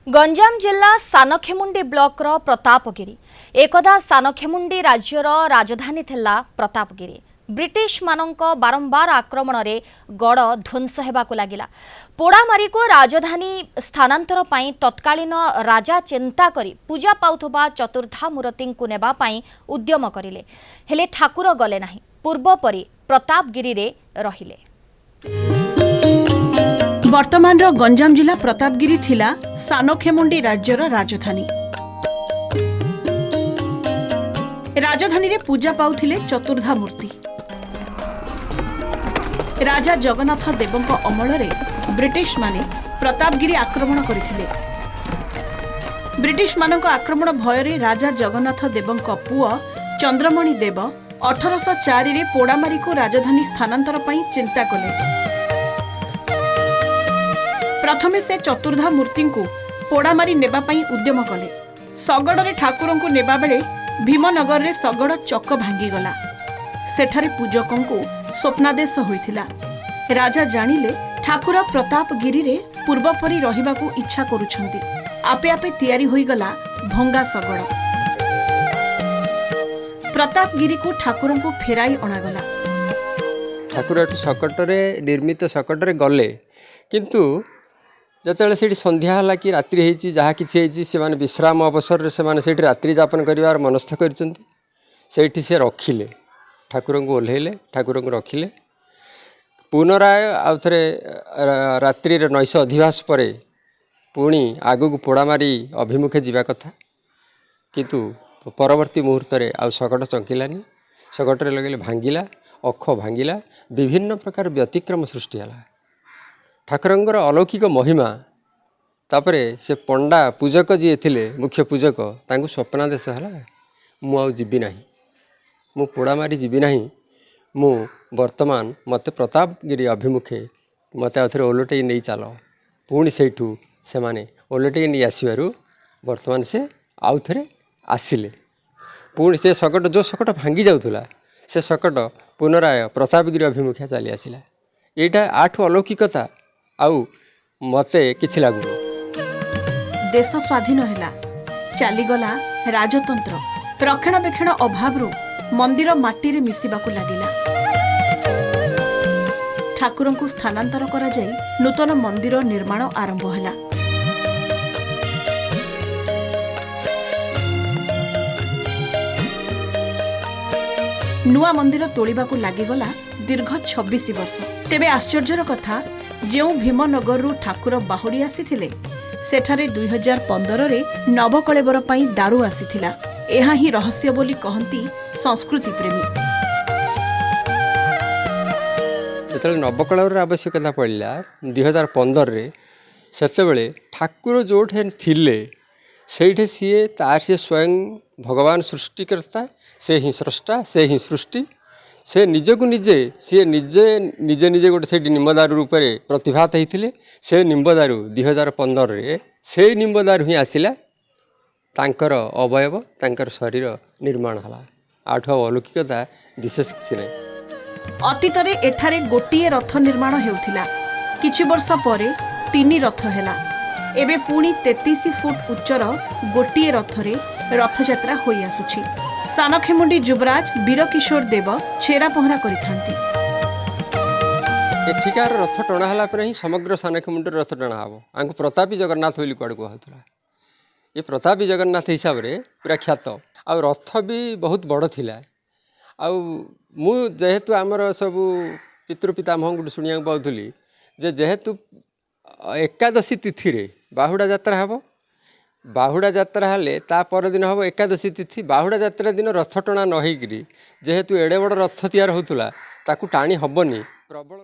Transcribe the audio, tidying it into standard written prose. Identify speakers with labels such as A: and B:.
A: गंजाम जिला सानखेमुंडी ब्लॉक रो प्रतापगिरी एकदा सानखेमुंडी राज्यर राजधानी थिला प्रतापगिरी। ब्रिटिश मानक बारंबार आक्रमण रे गड़ ध्वंस हेबाकु लागिला। पोड़ामारी को राजधानी स्थानांतर पाई तत्कालीन राजा चिंता करी पूजा पाउथबा चतुर्धा मूर्ति को नेबा पाई उद्यम करिले, हेले ठाकुर गले नाही, पूर्व परी प्रतापगिरी रे रहिले।
B: वर्तमान गंजाम जिला प्रतापगिरी थिला सानखेमुंडी राज्यर राजधानी। राजधानी रे पूजा पाउथिले चतुर्धा मूर्ति। राजा जगन्नाथ देवଙ୍କ अमଳରେ ब्रिटिश माने प्रतापगिरी आक्रमण करथिले। ब्रिटिश मानक आक्रमण भୟରେ राजा जगन्नाथ देवଙ୍କ पुआ चंद्रमणि देव 1804 रे पोड़ामारी को राजधानी स्थानांतर पई चिंता कले। प्रथमे से चतुर्धा मूर्ति को पोड़ामारी नेबा पई उद्यम कले। सगड़ रे ठाकुर को नेबा बेले भीमनगर रे सगड़ चक भांगी गला। सेठारे पूजकों को स्वप्नादेश होइथिला। राजा जानिले ठाकुर प्रतापगिरी रे पूर्वपरी रहिबाकू इच्छा करूछंती। आपे आपे तैयारी होई गला भंगा सगड़। प्रतापगिरी को ठाकुर को फेराई अणागला।
C: ठाकुर सकटरे निर्मित सकटरे गले, किंतु जतले से संध्या हला कि रात्रि होइछि जहा किछि होइछि से माने विश्राम अवसर रे से माने सेठी रात्रि यापन करिवार मनस्थ करचंती। सेठी से रखिले ठाकुर को ओल्हेले, ठाकुर को रखिले। पुनराय आउ थे रात्रि नैश अधिवास पर पुणी आगू पोड़ामारी अभिमुखे जावा कथा, किंतु परवर्ती मुहूर्त रे आउ सकट चंकिलानी। सकटे लगे भांगिला, अख भांगिला, विभिन्न प्रकार व्यतिक्रम सृष्टि है। ठाकुरंकर अलौकिक महिमा तापरे से पंडा पूजक जी थिले मुख्य पूजक तांको स्वप्नादेश है मु आउ जीवी नाही, मु पोड़ामारी जीवी नाही, मु वर्तमान मते प्रतापगिरी अभिमुखे मते आउथरे ओलटई नहीं चल। पुणी सेठू से माने ओलटई नहीं आसबार वर्तमान से आउ थे आसिले। पुणी से सकट जो सकट भांगी जाउथुला से सकट पुनराय प्रतापगिरी अभिमुखे चली आसिला। एटा आठु अलौकिकता आउ मते किछि लागुनो।
B: देश स्वाधीन हैला, चलीगला राजतंत्र। रक्षणाबेक्षण अभाव मंदिर माटी रे मिसिबाकू लागिला। ठाकुर को स्थानांतर करा जाई नूतन मंदिर निर्माण आरंभ हैला। नुआ मंदिर तोड़ाकू लागिगला दीर्घ 26 वर्ष। तेबे आश्चर्यर कथा, जो भीमनगर रु ठाकुर बाहुड़ी आसीथिले सेठारे 2015 रे नवकलेबर पई दारू आसीथिला। एहा ही रहस्य बोली कहंती संस्कृति प्रेमी।
C: जो नवकलेबर आवश्यकता पड़ा 2015 रे सेतेबेले ठाकुर जो थिले सेठे सीए तार से स्वयं भगवान सृष्टिकर्ता, से ही स्रष्टा, से ही सृष्टि, से निजको निजे सी निजे निजे निजे गोटे से निम्बदारू रूप में प्रतिभात होते। से निम्बदारू 2015 रे से निम्बदारू ही आसिला तांकर अवयव तांकर शरीर निर्माण हला। आठ अलौकिकता विशेष किसी नहीं।
B: अतीतरे एठारे गोटिए रथ निर्माण हेउथिला। किछि वर्ष परे 3 रथ हेला। एबे पुणी 33 फुट उच्चर गोटिए रथरे रथयात्रा होई आसुछि। सानखेमुंडी युवराज वीरकिशोर देव छेरा पहरा करिथांती।
C: एठिकार रथ टणा हला पर ही समग्र सानखेमुंडी रथ टणा हबो। आंको प्रतापी जगन्नाथ बोली कुआड कहथुला। ये प्रतापी जगन्नाथ हिसाब रे पूरा ख्यात। आ रथ भी बहुत बड़ थिला। आ मु जेहेतु आमर सबू पितृपितामह शुणिया पाउथुली जे जेहेतु एकादशी तिथि रे बाहुड़ा यात्रा हबो। बाहुड़ा यात्रा हेले ता पर दिन हम एकादशी तिथि। बाहुड़ा यात्रा दिन रथ टणा न होइकरी जेहेतु एड़े बड़ रथ तैयार होतुला ताकू टाणी हबनी प्रबल।